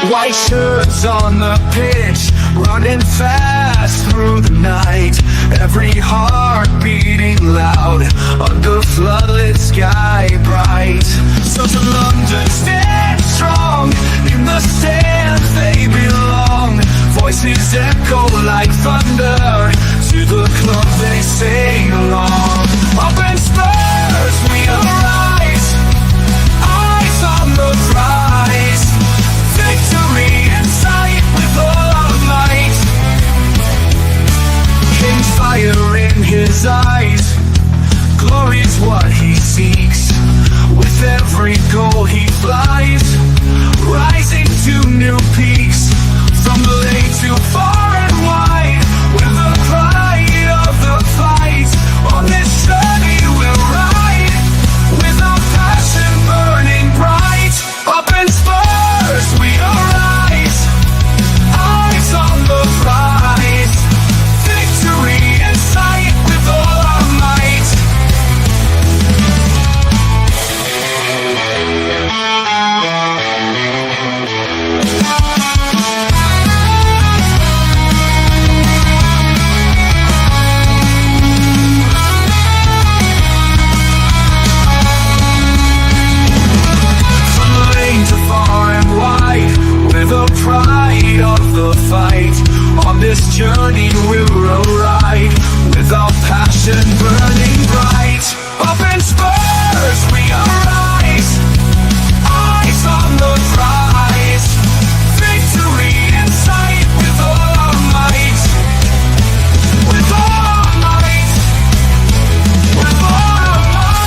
White shirts on the pitch, running fast through the night. Every heart beating loud under floodlit sky bright. So to London, stand strong, in the stands they belong. Voices echo like thunder, to the club they sing along. Up in Spurs we arise, eyes on the prize. Victory in sight with all our might. King's fire in his eyes, glory's what he seeks. With every goal he flies, rising to new peaks. From the lake to far and wide, with the pride of the fight. On this journey we'll ride, with our passion burning bright. Up in Spurs we arise, eyes on the prize. Victory in sight with all our might. The pride of the fight. On this journey we'll ride, with our passion burning bright. Up in Spurs we arise, eyes on the prize. Victory in sight with all our might. With all our might. With all our might.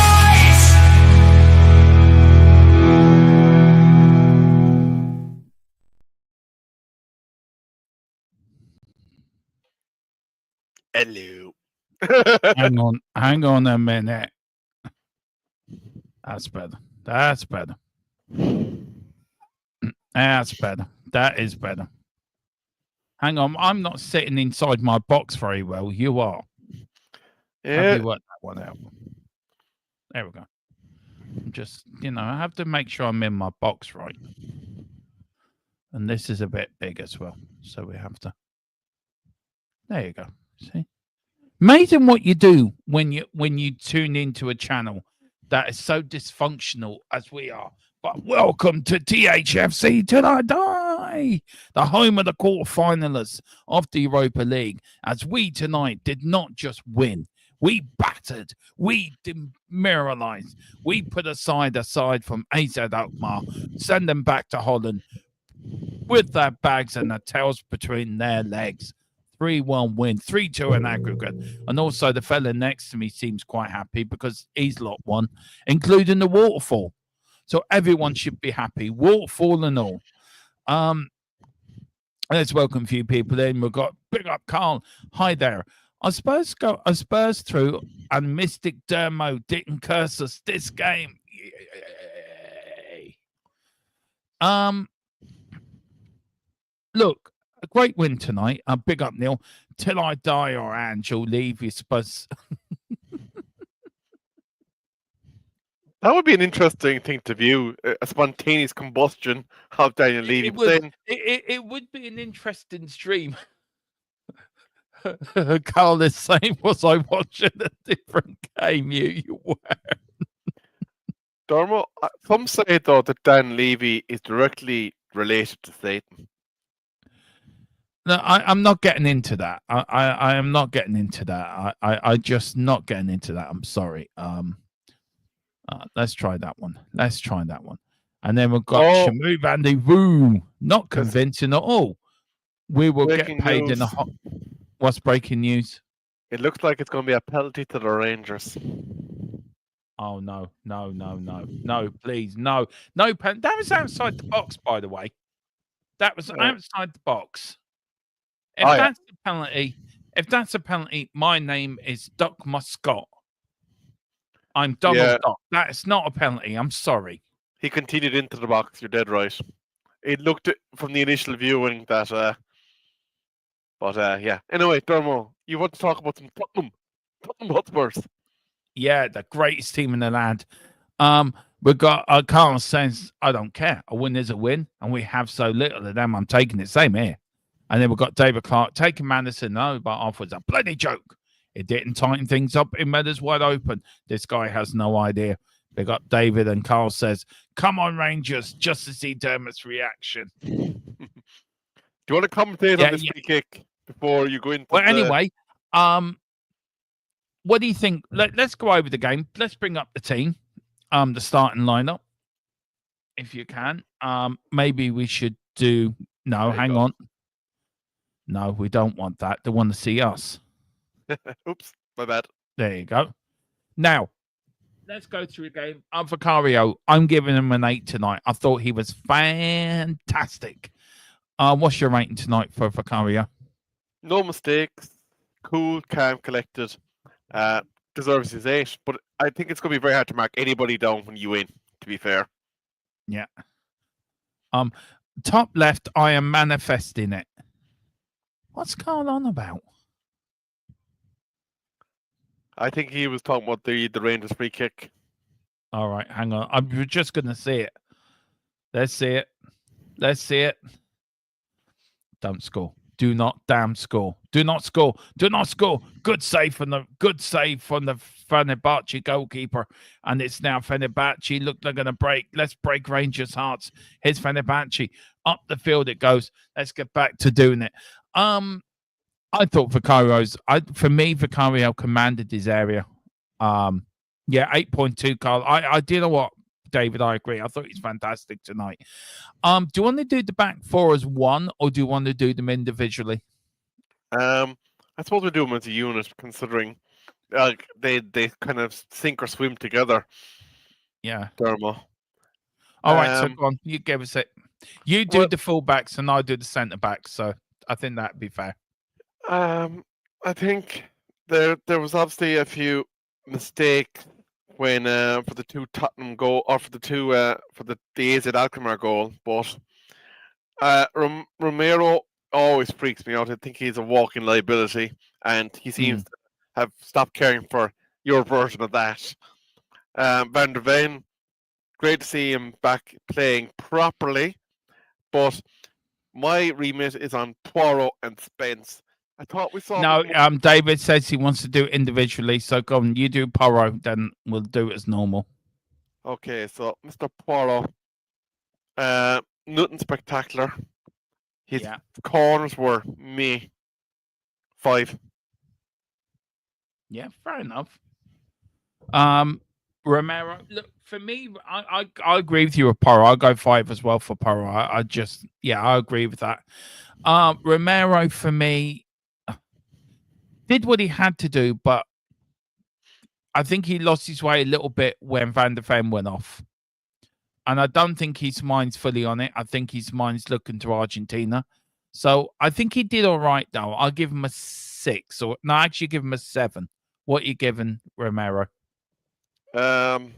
Hello. hang on a minute. That's better. That's better. That's better. That is better. Hang on, I'm not sitting inside my box very well. You are. Yeah. Have you worked that one out? There we go. Just, I have to make sure I'm in my box right. And this is a bit big as well. So we have to. There you go. See? Amazing what you do when you tune into a channel that is so dysfunctional as we are. But welcome to THFC Till I Die, the home of the quarterfinalists of the Europa League, as we tonight did not just win. We battered, we demoralized, we put aside from Azalkmarr, send them back to Holland with their bags and their tails between their legs. 3-1 win, 3-2 in aggregate. And also the fella next to me seems quite happy because he's lot one, including the waterfall. So everyone should be happy, waterfall and all. Let's welcome a few people in. We've got big up Carl. Hi there. I suppose through and Mystic Dermo didn't curse us this game. Yay. Look, a great win tonight. Big up, Neil. Till I die or Ange will leave, you suppose. That would be an interesting thing to view, a spontaneous combustion of Daniel Levy. It would be an interesting stream. Carl is saying, was I watching a different game you were? Dermo, some say, though, that Dan Levy is directly related to Satan. No, I'm not getting into that. I am not getting into that. I just not getting into that. I'm sorry. Let's try that one. And then we've got Shamu Vandy Woo. Not convincing at all. We will get paid in a hot. What's breaking news? It looks like it's going to be a penalty to the Rangers. Oh, no, please, no. That was outside the box, by the way. That was outside the box. If that's a penalty, my name is Doc Muscott. I'm Donald Doc. That's not a penalty. I'm sorry. He continued into the box. You're dead right. It looked from the initial viewing that... yeah. Anyway, Dermo, you want to talk about some Tottenham Hotspurs? Yeah, the greatest team in the land. We got Carl says, I don't care. A win is a win, and we have so little of them. I'm taking it. Same here. And then we've got David Clark taking Madison. No, but off was a bloody joke. It didn't tighten things up. It made us wide open. This guy has no idea. They got David, and Carl says, "Come on, Rangers!" Just to see Dermot's reaction. Do you want to commentate on this free kick before you go into? Well, anyway, what do you think? Let's go over the game. Let's bring up the team, the starting lineup, if you can. Maybe we should do. No, hang on. No, we don't want that. They want to see us. Oops, my bad. There you go. Now, let's go through the game. Vicario, I'm giving him an 8 tonight. I thought he was fantastic. What's your rating tonight for Vicario? No mistakes. Cool, calm, collected. Deserves his 8. But I think it's going to be very hard to mark anybody down when you win, to be fair. Yeah. Top left, I am manifesting it. What's going on about? I think he was talking about the Rangers free kick. All right, hang on. I'm just going to see it. Let's see it. Let's see it. Don't score. Do not damn score. Do not score. Do not score. Good save from the Fenerbahce goalkeeper. And it's now Fenerbahce. Look, they're going to break. Let's break Rangers' hearts. Here's Fenerbahce. Up the field it goes. Let's get back to doing it. I thought Vicario commanded his area. Yeah, 8.2, Carl. I do you know what, David, I agree. I thought he's fantastic tonight. Do you want to do the back four as one, or do you want to do them individually? I suppose we do them as a unit, considering they kind of sink or swim together. Yeah. Dermo. All right, so go on. You give us it. You do the fullbacks and I do the centre backs. So I think that'd be fair. I think there was obviously a few mistakes when for the 2 Tottenham goal, or for the 2 for the Azalkmarr goal, but Romero always freaks me out. I think he's a walking liability, and he seems to have stopped caring for your version of that. Van der Ven, great to see him back playing properly, but my remit is on Poirot and Spence. I thought we saw. No, David says he wants to do it individually. So go on, you do Poirot, then we'll do it as normal. Okay, so Mr. Poirot, nothing spectacular. His corners were me 5. Yeah, fair enough. Romero, look, for me, I agree with you with Poirot. I'll go 5 as well for Poirot. I agree with that. Romero, for me, did what he had to do, but I think he lost his way a little bit when Van der Ven went off. And I don't think his mind's fully on it. I think his mind's looking to Argentina. So I think he did all right, though. I'll give him a 6. Actually give him a 7. What are you giving Romero? I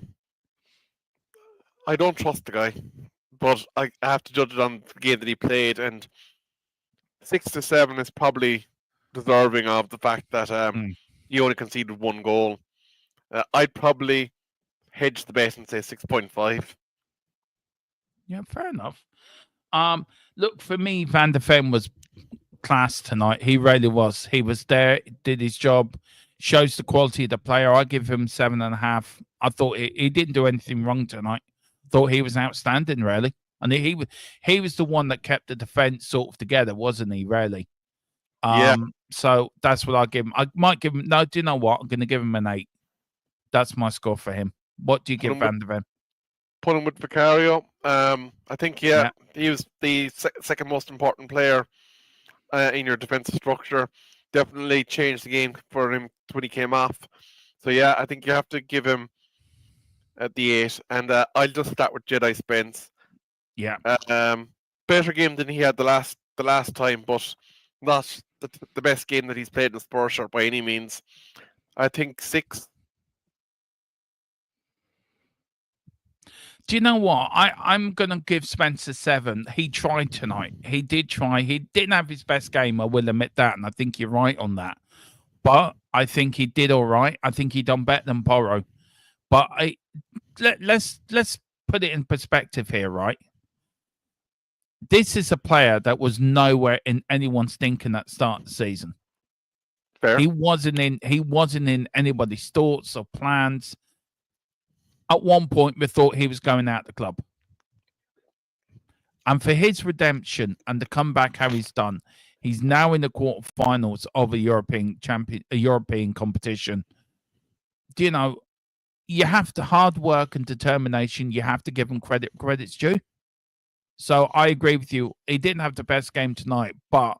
don't trust the guy, but I have to judge it on the game that he played, and 6 to 7 is probably deserving of the fact that he only conceded 1 goal. I'd probably hedge the bet and say 6.5. Yeah, fair enough. Look, for me, Van der Ven was class tonight. He really was. He was there, did his job, shows the quality of the player. I give him 7.5. I thought he didn't do anything wrong tonight. Thought he was outstanding, really. And he was the one that kept the defence sort of together, wasn't he, really? Yeah. So that's what I give him. I might give him, no, do you know what? I'm going to give him an 8. That's my score for him. What do you give Van der Ven? Put him with Vicario. I think, he was the second most important player in your defensive structure. Definitely changed the game for him when he came off. So, yeah, I think you have to give him the 8. And I'll just start with Jedi Spence. Yeah. Better game than he had the last time, but not the best game that he's played in the Spurs shirt by any means. I think 6. Do you know what? I'm going to give Spence a 7. He tried tonight. He did try. He didn't have his best game, I will admit that, and I think you're right on that. But I think he did all right. I think he done better than Poirot. But let's put it in perspective here, right? This is a player that was nowhere in anyone's thinking at the start of the season. Fair. He wasn't in anybody's thoughts or plans. At one point, we thought he was going out the club. And for his redemption and the comeback how he's done, he's now in the quarterfinals of a European competition. Do you know, you have to hard work and determination. You have to give him credit's due. So I agree with you. He didn't have the best game tonight, but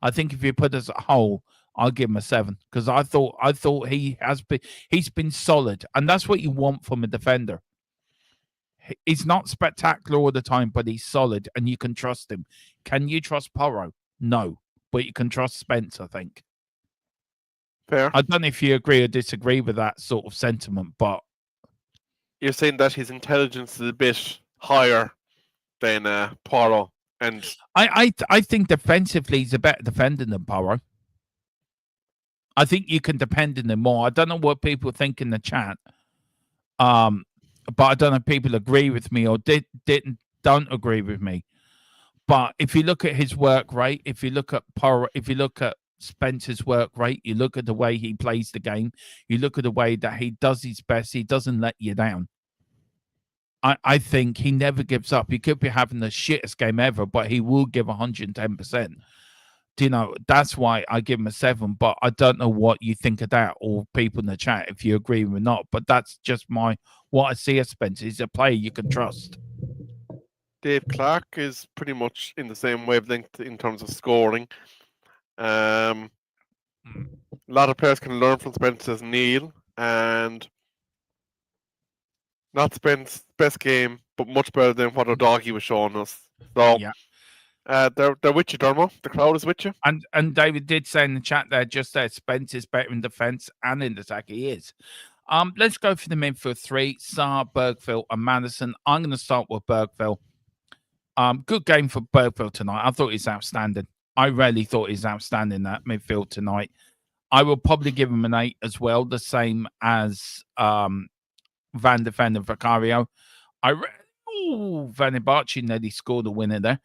I think if you put us at whole, I'll give him a 7 because I thought he's been solid, and that's what you want from a defender. He's not spectacular all the time, but he's solid, and you can trust him. Can you trust Porro? No, but you can trust Spence, I think. Fair. I don't know if you agree or disagree with that sort of sentiment, but you're saying that his intelligence is a bit higher than Porro, and I think defensively he's a better defender than Porro. I think you can depend on him more. I don't know what people think in the chat, but I don't know if people agree with me or don't agree with me. But if you look at his work rate, if you look at Porro, if you look at Spencer's work rate, you look at the way he plays the game, you look at the way that he does his best, he doesn't let you down. I think he never gives up. He could be having the shittest game ever, but he will give 110%. Do you know, that's why I give him a 7, but I don't know what you think of that or people in the chat, if you agree or not. But that's just what I see as Spencer. He's a player you can trust. Dave Clark is pretty much in the same wavelength in terms of scoring. A lot of players can learn from Spencer's Neil, and not Spence's best game, but much better than what O'Doherty was showing us. So, yeah. They're with you, Dermo. The crowd is with you. And David did say in the chat there, just there, Spence is better in defence and in attack. He is. Let's go for the midfield 3, Sarr, Bergville, and Madison. I'm going to start with Bergville. Good game for Bergville tonight. I thought he's outstanding. I really thought he's outstanding that midfield tonight. I will probably give him an 8 as well, the same as Van de Ven and Vicario. Vanibachi nearly scored a winner there.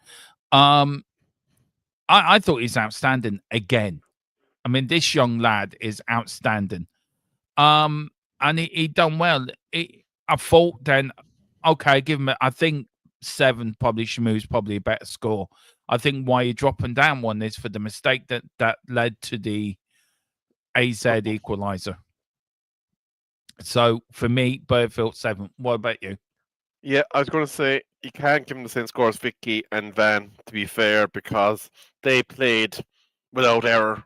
I thought he's outstanding again. I mean, this young lad is outstanding. And he done well. I thought then, okay, give him, I think 7 probably, Shamu's probably a better score. I think why you're dropping down 1 is for the mistake that led to the AZ equaliser. So for me, Bergville 7. What about you? Yeah, I was going to say you can't give him the same score as Vicky and Van, to be fair, because they played without error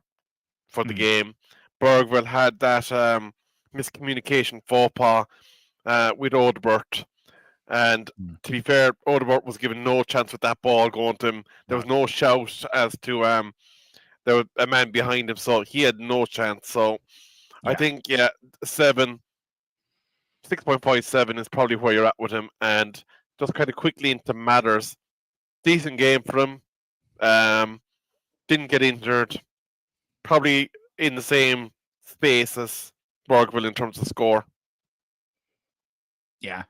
for the game. Bergville had that miscommunication faux pas with Odebert. And to be fair, Odebert was given no chance with that ball going to him. There was no shout as to there was a man behind him, so he had no chance. So I think, 7. 6.57 is probably where you're at with him. And just kind of quickly into matters. Decent game for him. Didn't get injured. Probably in the same space as Bergville in terms of score. Yeah.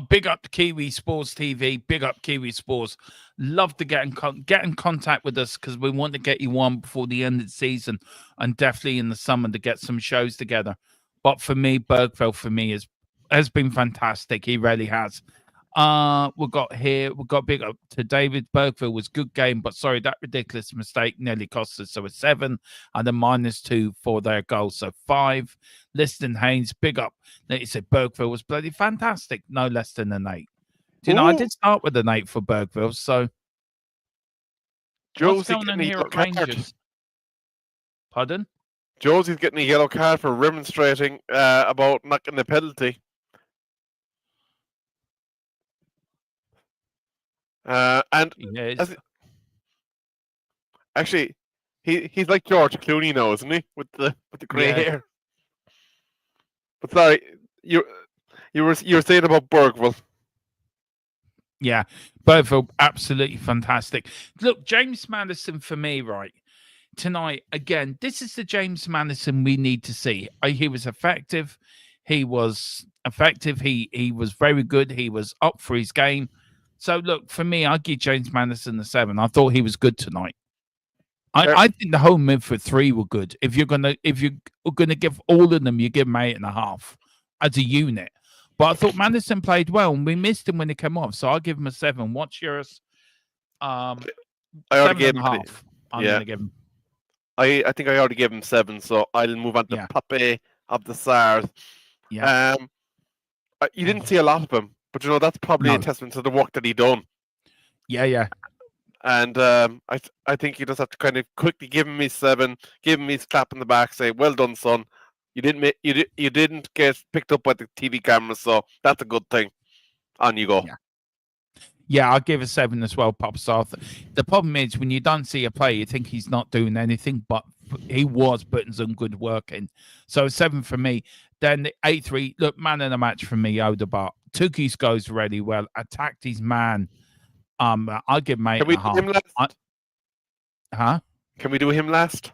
Big up Kiwi Sports TV. Big up Kiwi Sports. Love to get in contact with us because we want to get you on before the end of the season and definitely in the summer to get some shows together. But for me, Bergville has been fantastic. He really has. We've got big up to David. Bergville was good game, but sorry, that ridiculous mistake nearly cost us. So a 7 and a -2 for their goal. So 5. Liston Haynes, big up. He said Bergville was bloody fantastic. No less than an 8. Do you know, I did start with an 8 for Bergville. So what's going on here at Rangers? Pardon? Josie's getting a yellow card for remonstrating about not getting a penalty. And actually, he's like George Clooney now, isn't he? With the grey hair. But sorry, you were saying about Bergville. Yeah, Bergville, absolutely fantastic. Look, James Maddison for me, right? Tonight, again, this is the James Maddison we need to see. He was effective. He was effective. He was very good. He was up for his game. So look, for me, I give James Maddison a 7. I thought he was good tonight. I think the whole midfield 3 were good. If you're gonna give all of them, you give them 8.5 as a unit. But I thought Maddison played well, and we missed him when he came off. So I'll give him a 7. What's yours? I already gave him. I'm gonna give him. I think I already gave him 7, so I'll move on to Pape of the Sars. Yeah. You didn't see a lot of him, but that's probably a testament to the work that he done. Yeah. And I think you just have to kind of quickly give him his 7, give him his clap in the back, say, "Well done, son. You didn't get picked up by the TV cameras, so that's a good thing." On you go. Yeah, I'll give a 7 as well, Pops. The problem is when you don't see a play, you think he's not doing anything, but he was putting some good work in. So 7 for me. Then the 8-3, look, man of the match for me, Odegaard. Took his goals really well, attacked his man. I'll give him 8.5. Can we do him last? Can we do him last?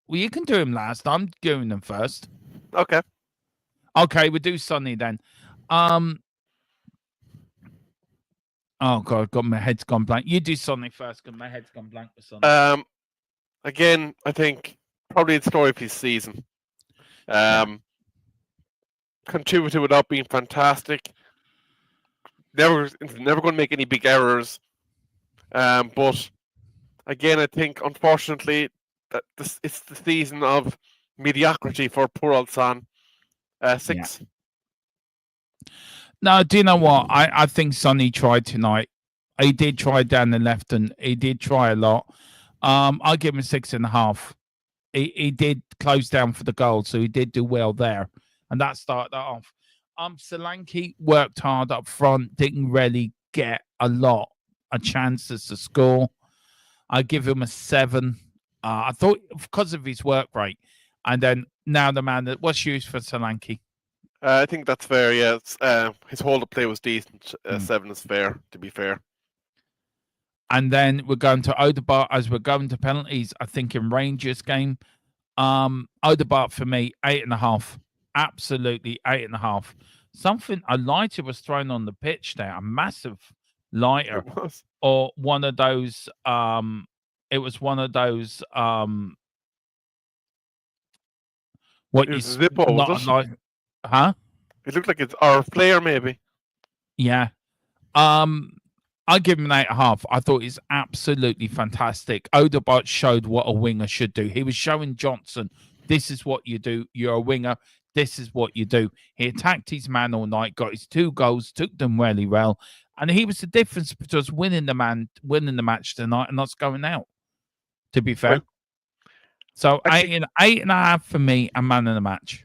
Well, you can do him last. I'm doing them first. Okay, we'll do Sonny then. Oh God, my head's gone blank. You do Sonny first, because my head's gone blank with Sonny. Again, I think probably the story of his season. Contributed without being fantastic. Never going to make any big errors. But again, I think unfortunately that it's the season of mediocrity for poor old Son. 6. No, do you know what? I think Sonny tried tonight. He did try down the left, and he did try a lot. I'll give him 6.5. He did close down for the goal, so he did do well there, and that started that off. Solanke worked hard up front, didn't really get a lot of chances to score. I give him a 7. I thought because of his work rate, and then now the man that what's used for Solanke. I think that's fair. Yeah, his hold of play was decent. 7 is fair, to be fair. And then we're going to Odegaard as we're going to penalties. I think in Rangers game, Odegaard for me 8.5. Absolutely 8.5. Something a lighter was thrown on the pitch there, a massive lighter, or one of those. It was one of those. What you Zippo? Was it? Huh? It looked like it's our player, maybe. Yeah. I give him an 8.5. I thought he's absolutely fantastic. Odegaard showed what a winger should do. He was showing Johnson, this is what you do. You're a winger. This is what you do. He attacked his man all night, got his 2 goals, took them really well. And he was the difference between us winning the match tonight and us going out, to be fair. So actually, 8.5 for me, a man of the match.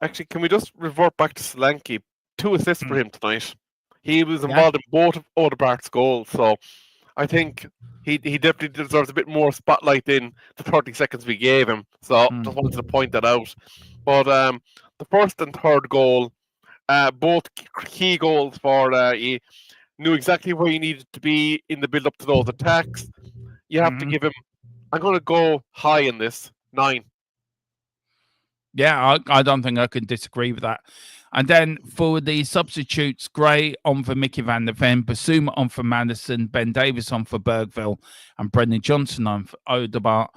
Actually, can we just revert back to Solanke? 2 assists for him tonight. He was involved in both of Odegaard's goals, so I think he definitely deserves a bit more spotlight in the 30 seconds we gave him. So just wanted to point that out. But the first and third goal, both key goals for he knew exactly where you needed to be in the build-up to those attacks. You have to give him. I'm going to go high in this 9. Yeah, I don't think I can disagree with that. And then for the substitutes, Gray on for Mickey van der Ven, Basuma on for Maddison, Ben Davies on for Bergville, and Brendan Johnson on for Odegaard.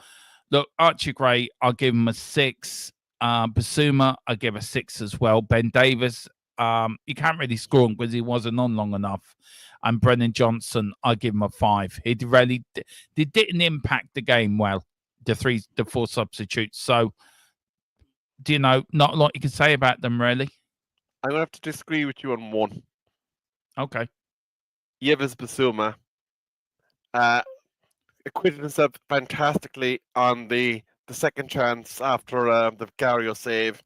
Look, Archie Gray, I'll give him a 6. Basuma, I give a 6 as well. Ben Davies, you can't really score him because he wasn't on long enough. And Brendan Johnson, I give him a 5. He didn't impact the game well, the 4 substitutes. So, not a lot you can say about them, really. I'm going to have to disagree with you on 1. Okay. Yves Basuma acquitted himself fantastically on the second chance after the Vicario save.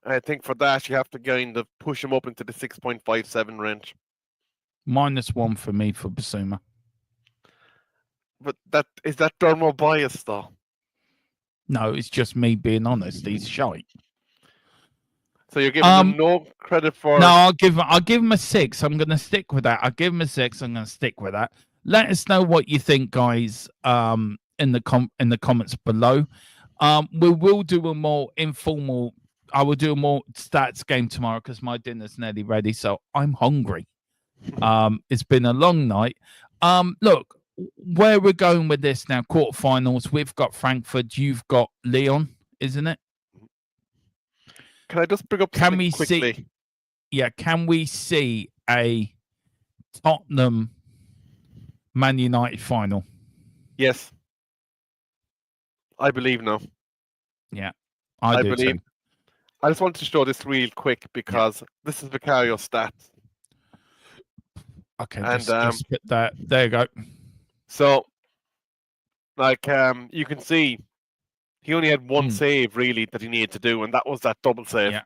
I think for that, you have to kind of push him up into the 6.57 range. -1 for me for Basuma. But is that Dermo bias, though? No, it's just me being honest. He's shite. So you're giving him no credit for? No, I'll give him a 6. I'm going to stick with that. I'll give him a 6. I'm going to stick with that. Let us know what you think, guys, in the comments below. We will do a more informal. I will do a more stats game tomorrow because my dinner's nearly ready, so I'm hungry. It's been a long night. Look, where we're going with this now, quarterfinals. We've got Frankfurt. You've got Lyon, isn't it? Can I just bring up Can something we quickly? see? Yeah, can we see a Tottenham Man United final? Yes. I believe now. Yeah, I do believe. too. I just wanted to show this real quick because this is Vicario stats. Okay, And just put that. There you go. so, like, you can see he only had one save really that he needed to do, and that was that double save. Yeah.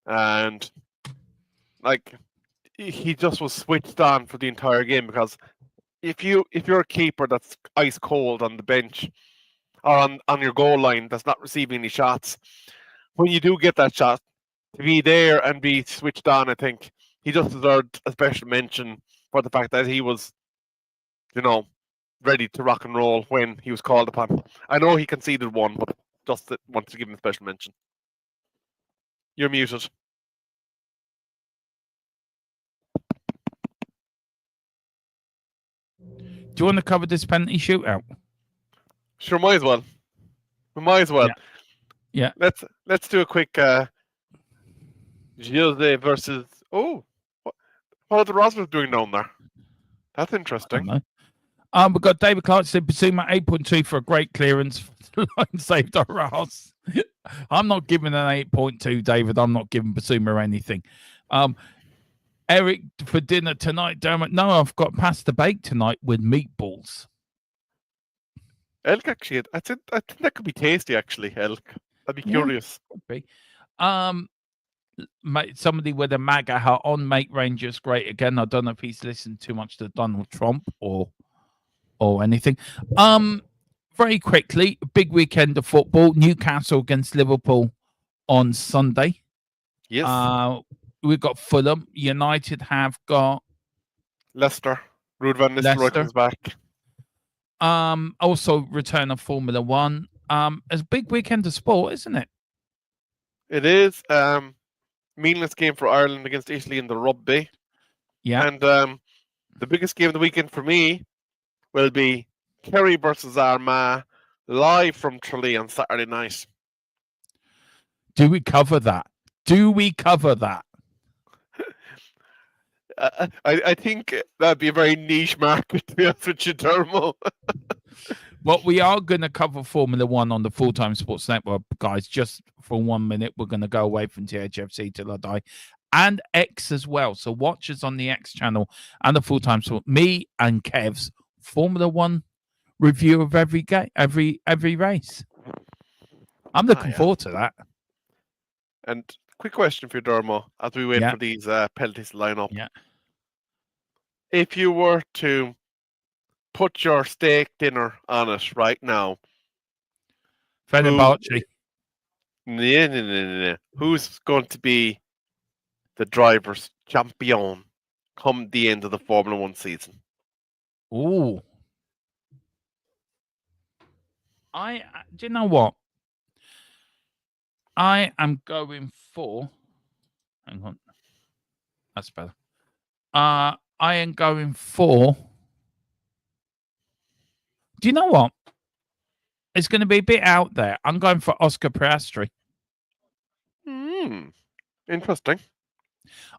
And like, he just was switched on for the entire game because if you're a keeper that's ice cold on the bench or on your goal line that's not receiving any shots, when you do get that shot, to be there and be switched on, I think he just deserved a special mention for the fact that he was, ready to rock and roll when he was called upon. I know he conceded one, but just wanted to give him a special mention. You're muted. Do you want to cover this penalty shootout? Sure, might as well. We might as well. Yeah. Let's do a quick Jose versus. Oh, what are the Rosbergs doing down there? That's interesting. We've got David Clarkson, Basuma 8.2 for a great clearance. Line saved our ass. I'm not giving an 8.2, David. I'm not giving Basuma anything. Eric, for dinner tonight, Dermot. No, I've got pasta bake tonight with meatballs. Elk, actually, I think that could be tasty. Actually, elk. I'd be curious. Could be. Somebody with a MAGA hat on, Mate Rangers, great again. I don't know if he's listened too much to Donald Trump or anything. Very quickly, big weekend of football. Newcastle against Liverpool on Sunday. Yes. We've got Fulham. United have got Leicester. Ruud van Nistelrooy comes back. Also return of Formula One. It's a big weekend of sport, isn't it? It is. Meaningless game for Ireland against Italy in the rugby. Yeah. And the biggest game of the weekend for me will be Kerry versus Armagh live from Tralee on Saturday night. Do we cover that? I think that'd be a very niche market, to be honest with you, Dermo. Well, we are going to cover Formula One on the Full-Time Sports Network, guys. Just for 1 minute, we're going to go away from THFC till I die, and X as well. So watch us on the X channel and the Full-Time Sport. Me and Kev's Formula One review of every game, every race. I'm looking forward to that. And quick question for you, Dermo, as we wait for these penalties to line up. Yeah. If you were to put your steak dinner on it right now, Fenerbahce. No. Who's going to be the driver's champion come the end of the Formula One season? Ooh. Do you know what? I am going for. Hang on. That's better. I am going for. Do you know what? It's going to be a bit out there. I'm going for Oscar Piastri. Interesting.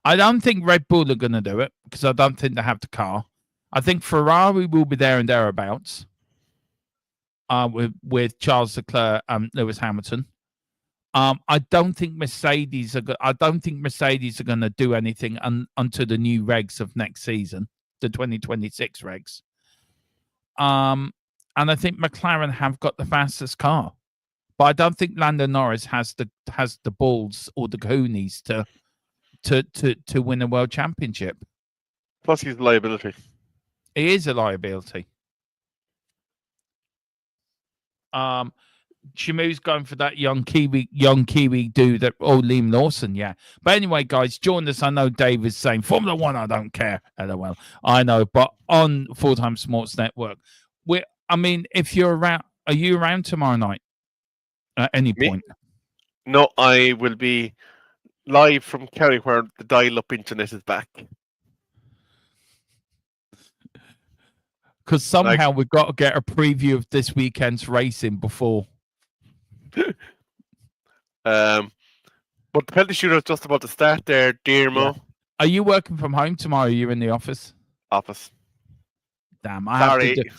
I don't think Red Bull are going to do it because I don't think they have the car. I think Ferrari will be there and thereabouts. With Charles Leclerc and Lewis Hamilton. I don't think Mercedes are. I don't think Mercedes are going to do anything until the new regs of next season, the 2026 regs. And I think McLaren have got the fastest car, but I don't think Lando Norris has the balls or the cojones to win a world championship. Plus, he's a liability. He is a liability. Shamu's going for that young Kiwi dude that Liam Lawson, yeah. But anyway, guys, join us. I know Dave is saying Formula One, I don't care. LOL. I know, but on Full-Time Sports Network, if you're around, are you around tomorrow night? at any Me? point. No, I will be live from Kerry where the dial-up internet is back. Because somehow we've got to get a preview of this weekend's racing before. But the penalty shooter is just about to start there, Dearmo. Yeah. Are you working from home tomorrow? Are you in the office? Office. Damn, I Sorry. have to do.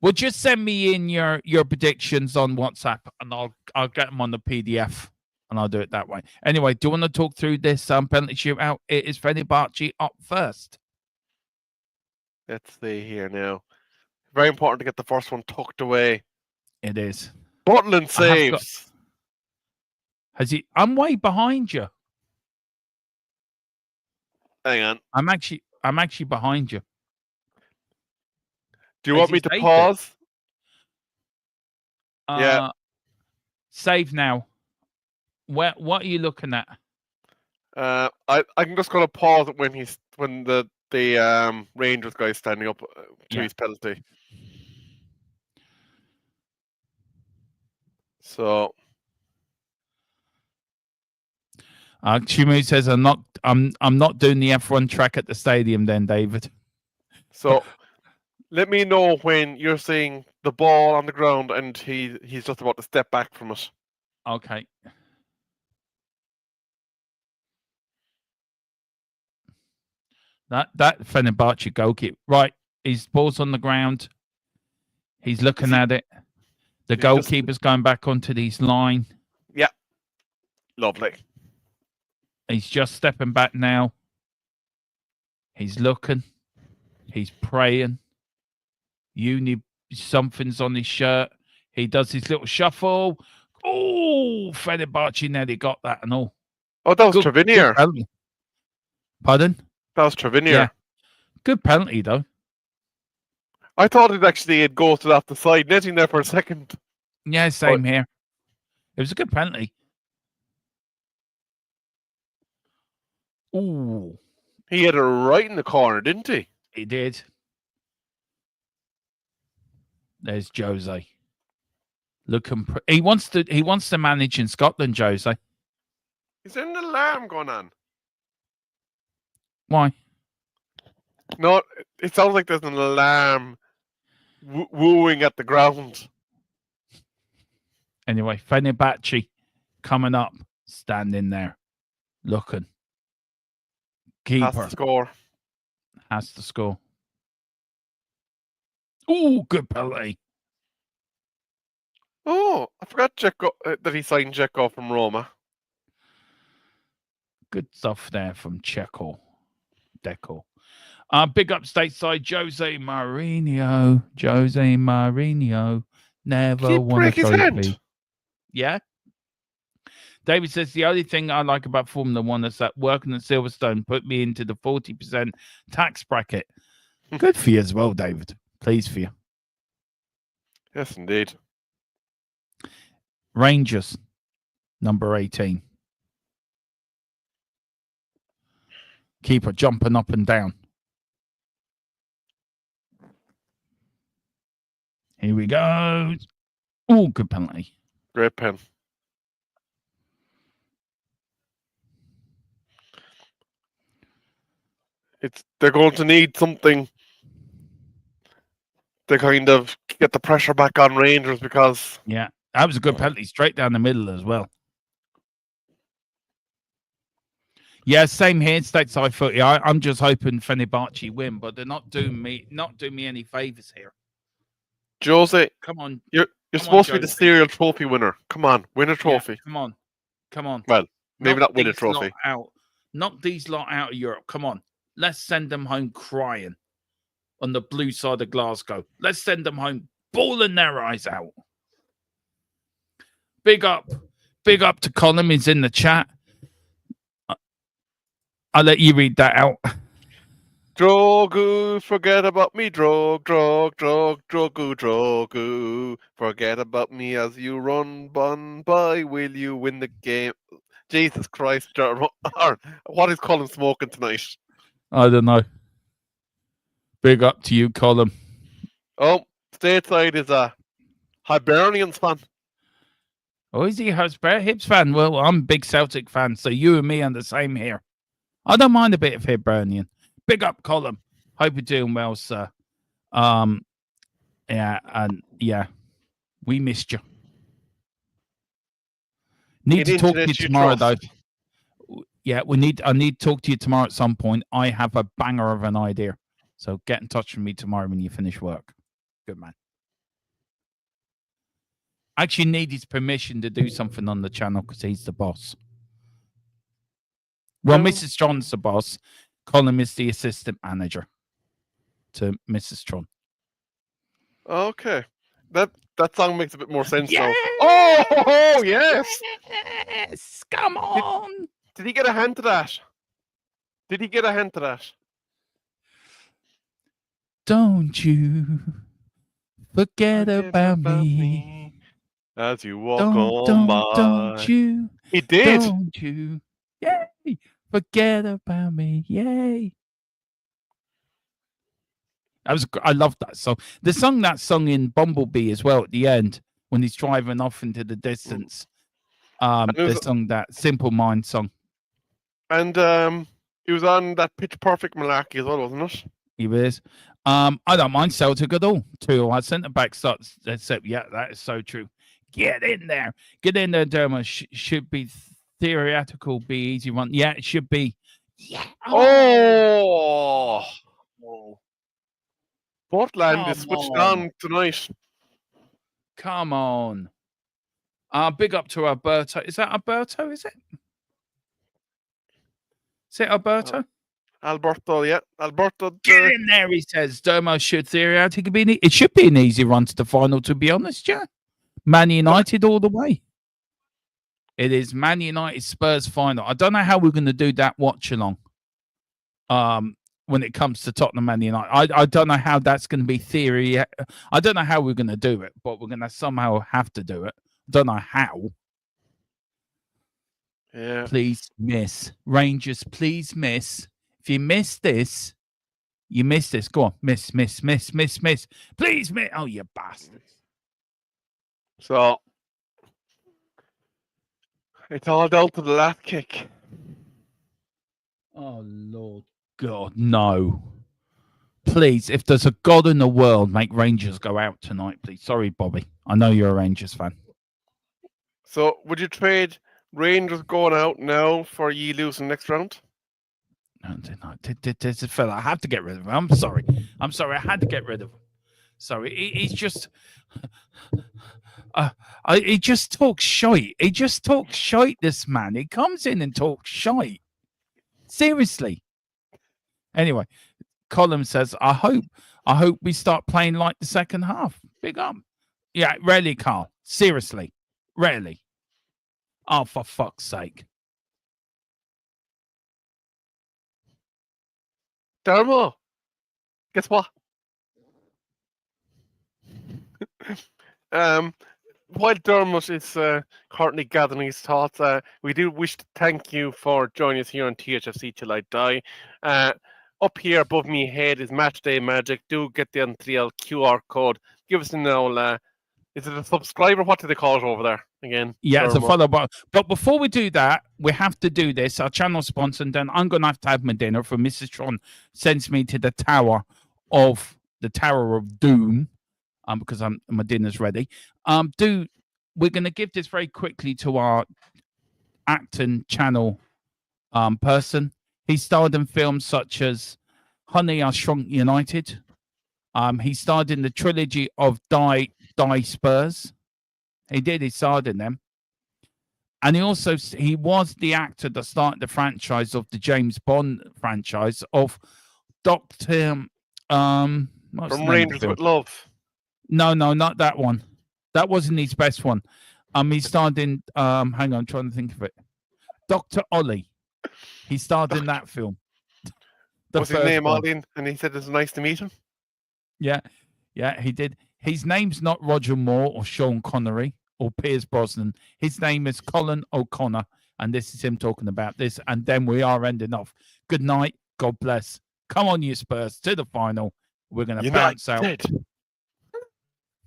Well, just send me in your predictions on WhatsApp, and I'll get them on the PDF, and I'll do it that way. Anyway, do you want to talk through this penalty shootout? It is Fenerbahce up first. Let's see here now. Very important to get the first one tucked away. It is. Butland saves. Has he? I'm way behind you. Hang on. I'm actually behind you. Do you want me to pause? Yeah. Save now. What are you looking at? I can just go to pause it when the Rangers guy is standing up to his penalty. So Chimu says I'm not doing the F1 track at the stadium then, David. So let me know when you're seeing the ball on the ground and he's just about to step back from it. Okay. That Fenerbahce goalkeeper. Right. His ball's on the ground. He's looking at it. The goalkeeper's going back onto his line. Yeah. Lovely. He's just stepping back now. He's looking. He's praying. Something's on his shirt. He does his little shuffle. Oh, Fenerbahce nearly got that and all. Oh, that was Trevinier. Pardon? That was Trevinier. Yeah. Good penalty, though. I thought it'd ghosted off the side, netting there for a second. Yeah, same here. It was a good penalty. Ooh. He had it right in the corner, didn't he? He did. There's Jose. Looking, he wants to manage in Scotland, Jose. Is there an alarm going on? Why? No, it sounds like there's an alarm wooing at the ground. Anyway, Fenerbahce coming up, standing there, looking. Keeper has to score. Oh, good penalty. Oh, I forgot that he signed Dzeko from Roma. Good stuff there from Deco. Big up stateside, Jose Mourinho. Jose Mourinho never won a trophy. Hand? Yeah. David says the only thing I like about Formula One is that working at Silverstone put me into the 40% tax bracket. Good for you as well, David. Pleased for you. Yes, indeed. Rangers, number 18. Keeper jumping up and down. Here we go. Oh, good penalty. Great pen. They're going to need something to kind of get the pressure back on Rangers because... Yeah, that was a good penalty. Straight down the middle as well. Yeah, same here. Stateside footy. I'm just hoping Fenerbahce win, but they're not doing me any favours here. Jose, come on. You're supposed to be the serial trophy winner. Come on, win a trophy. Yeah, come on. Well, maybe not win a trophy. Knock these lot out of Europe. Come on. Let's send them home crying on the blue side of Glasgow. Let's send them home bawling their eyes out. Big up to Colin. He's in the chat. I'll let you read that out. Drogu, forget about me, Drogu. Forget about me as you run by. Will you win the game? Jesus Christ, what is Colin smoking tonight? I don't know. Big up to you, Colin. Oh, stateside is a Hibernians fan. Oh, is he Hotspur? Hibs fan? Well, I'm a big Celtic fan, so you and me are the same here. I don't mind a bit of Hibernian. Big up, Colin. Hope you're doing well, sir. Yeah, and yeah, we missed you. Need to talk to you tomorrow, though. Yeah, I need to talk to you tomorrow at some point. I have a banger of an idea. So get in touch with me tomorrow when you finish work. Good man. I actually need his permission to do something on the channel because he's the boss. Well, Mrs. John's the boss. Colin is the assistant manager to Mrs. Tron. Okay. That song makes a bit more sense now. Yes! Oh, yes! Yes! Come on! Did he get a hand to that? Did he get a hand to that? Don't you forget about me. As you walk on by. Don't you. He did. Don't you. Yay. Forget about me. Yay. I loved that song. The song that sung in Bumblebee as well at the end when he's driving off into the distance. The song, that Simple Mind song. And he was on that Pitch Perfect malarkey as well, wasn't it? He was. I don't mind Celtic at all. Two our centre back starts. Except, yeah, that is so true. Get in there, Dermot. Should be theoretical, be easy one. Yeah, it should be. Yeah. Oh. Portland is switched on tonight. Come on. Big up to Alberto. Is that Alberto? Is it? Is it Alberto? Alberto, yeah. Alberto. Get in there, he says. Dermo should theoretically be. It should be an easy run to the final, to be honest, yeah. Man United all the way. It is Man United Spurs final. I don't know how we're going to do that watch along. When it comes to Tottenham Man United, I don't know how that's going to be theory. I don't know how we're going to do it, but we're going to somehow have to do it. Don't know how. Yeah. Please miss. Rangers, please miss. If you miss this, you miss this. Go on. Miss. Please miss. Oh, you bastards. So it's all down to the last kick. Oh, Lord God, no. Please, if there's a God in the world, make Rangers go out tonight, please. Sorry, Bobby. I know you're a Rangers fan. So would you trade Rangers going out now for ye losing next round? No. There's a fella. I have to get rid of him. I'm sorry. I had to get rid of him. Sorry. He's just... he just talks shite. He just talks shite, this man. He comes in and talks shite. Seriously. Anyway, Colin says, I hope we start playing like the second half. Big up. Yeah, really, Carl. Seriously. Really. Oh, for fuck's sake. Dermo, guess what? While Dermot is currently gathering his thoughts, we do wish to thank you for joining us here on THFC Till I Die. Up here above me head is Matchday Magic. Do get the N3L QR code. Give us an old, is it a subscriber? What do they call it over there again? Yeah, it's a follow. But before we do that, we have to do this. Our channel sponsor, and then I'm going to have my dinner for Mrs. Tron sends me to the Tower of Doom. Because my dinner's ready. We're going to give this very quickly to our Acton channel person. He starred in films such as Honey, I Shrunk United. He starred in the trilogy of Die Spurs. He starred in them. And he was the actor that started the franchise of the James Bond franchise of Dr. From Rangers with Love. No, not that one. That wasn't his best one. He starred in hang on, I'm trying to think of it. Dr. Ollie. He starred in that film. What's his name, Ollie? And he said it's nice to meet him. Yeah, he did. His name's not Roger Moore or Sean Connery or Pierce Brosnan. His name is Colin O'Connor, and this is him talking about this. And then we are ending off. Good night. God bless. Come on, you Spurs, to the final. We're going to bounce out.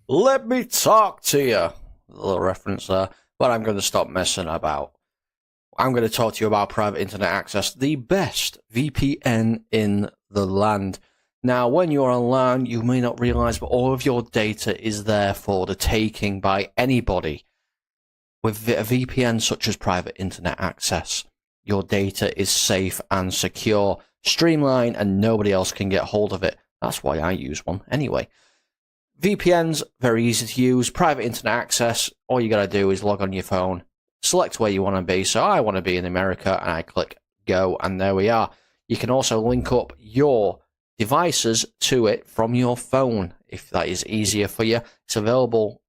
Let me talk to you. A little reference there. But I'm going to stop messing about. I'm going to talk to you about private internet access, the best VPN in the land. Now, when you're online, you may not realize, but all of your data is there for the taking by anybody. With a VPN such as private internet access, your data is safe and secure, streamlined, and nobody else can get hold of it. That's why I use one anyway. VPN's very easy to use. Private internet access, all you got to do is log on your phone, select where you want to be. So I want to be in America, and I click go, and there we are. You can also link up your devices to it from your phone if that is easier for you. It's available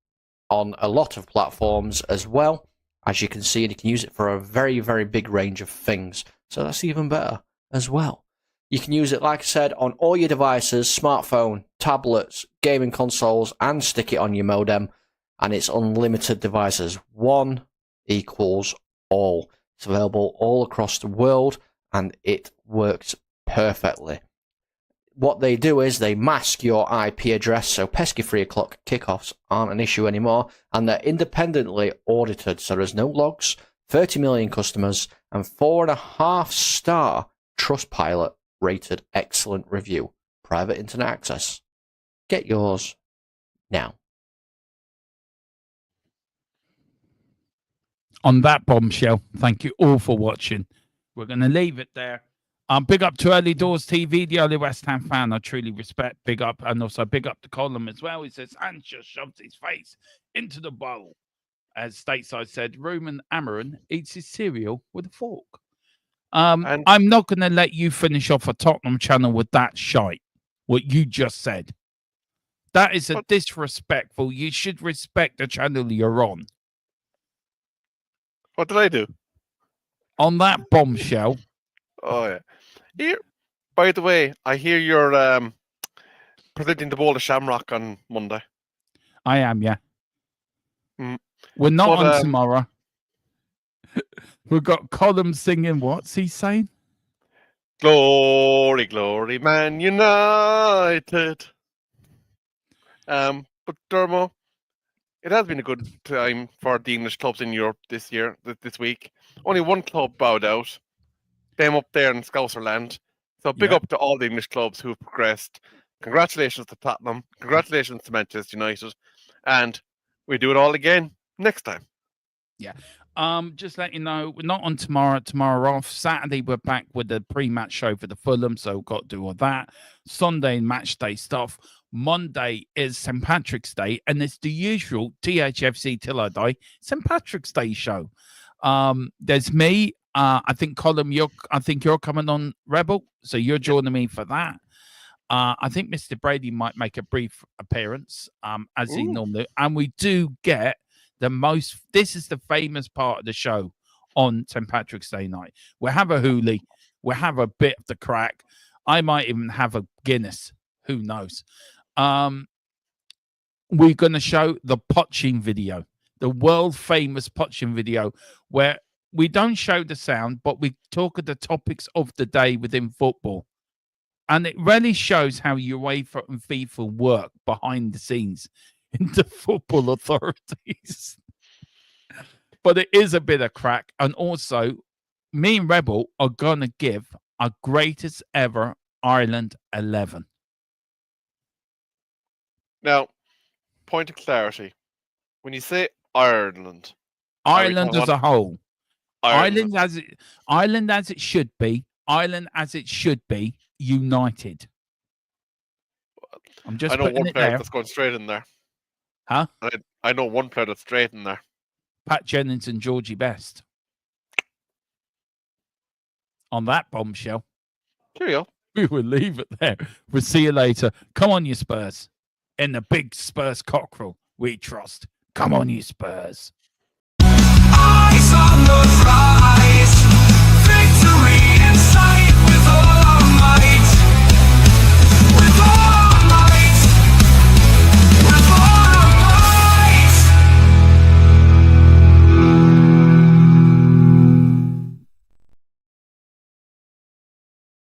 on a lot of platforms as well. As you can see, and you can use it for a very, very big range of things. So that's even better as well. You can use it, like I said, on all your devices, smartphone, tablets, gaming consoles, and stick it on your modem. And it's unlimited devices. One equals all. It's available all across the world, and it works perfectly. What they do is they mask your IP address, so pesky 3 o'clock kickoffs aren't an issue anymore, and they're independently audited, so there's no logs, 30 million customers, and 4.5-star Trustpilot rated excellent review. Private internet access. Get yours now. On that bombshell, thank you all for watching. We're going to leave it there. Big up to Early Doors TV, the only West Ham fan I truly respect. Big up, and also big up to Colin as well. He says, "Ange just shoved his face into the bowl." As Stateside said, Roman Amaran eats his cereal with a fork. I'm not going to let you finish off a Tottenham channel with that shite, what you just said. That is a disrespectful. You should respect the channel you're on. What did I do? On that bombshell. Oh, yeah. Here, by the way, I hear you're presenting the Bowl of Shamrock on Monday. I am, yeah. We're not on tomorrow. We've got Colin singing. What's he saying? Glory, glory, Man United. But Dermo, it has been a good time for the English clubs in Europe this week. Only one club bowed out. Them up there in Scouserland. So big up to all the English clubs who've progressed. Congratulations to Tottenham. Congratulations to Manchester United. And we do it all again next time. Yeah. Just let you know, we're not on tomorrow. Tomorrow off. Saturday, we're back with the pre-match show for the Fulham, so we've got to do all that. Sunday, match day stuff. Monday is St. Patrick's Day, and it's the usual THFC Till I Die St. Patrick's Day show. There's me. I think Colin, you're coming on Rebel, so you're joining me for that. I think Mr. Brady might make a brief appearance, as he normally, and we do get this is the famous part of the show on St. Patrick's Day night. We'll have a hoolie, we'll have a bit of the crack. I might even have a Guinness, who knows. We're going to show the Poching video, the world famous Poching video, where we don't show the sound, but we talk of the topics of the day within football. And it really shows how UEFA and FIFA work behind the scenes in the football authorities. But it is a bit of crack. And also, me and Rebel are going to give our greatest ever Ireland 11. Now, point of clarity. When you say Ireland as a whole. Ireland as it should be. Ireland as it should be. United. I'm just I know one player there. that's going straight in there. Huh? I know one player that's straight in there. Pat Jennings and Georgie Best. On that bombshell. Cheerio. We will leave it there. We'll see you later. Come on, you Spurs. In the big Spurs cockerel, we trust. Come on, you Spurs. Eyes on the prize, victory in sight with all of my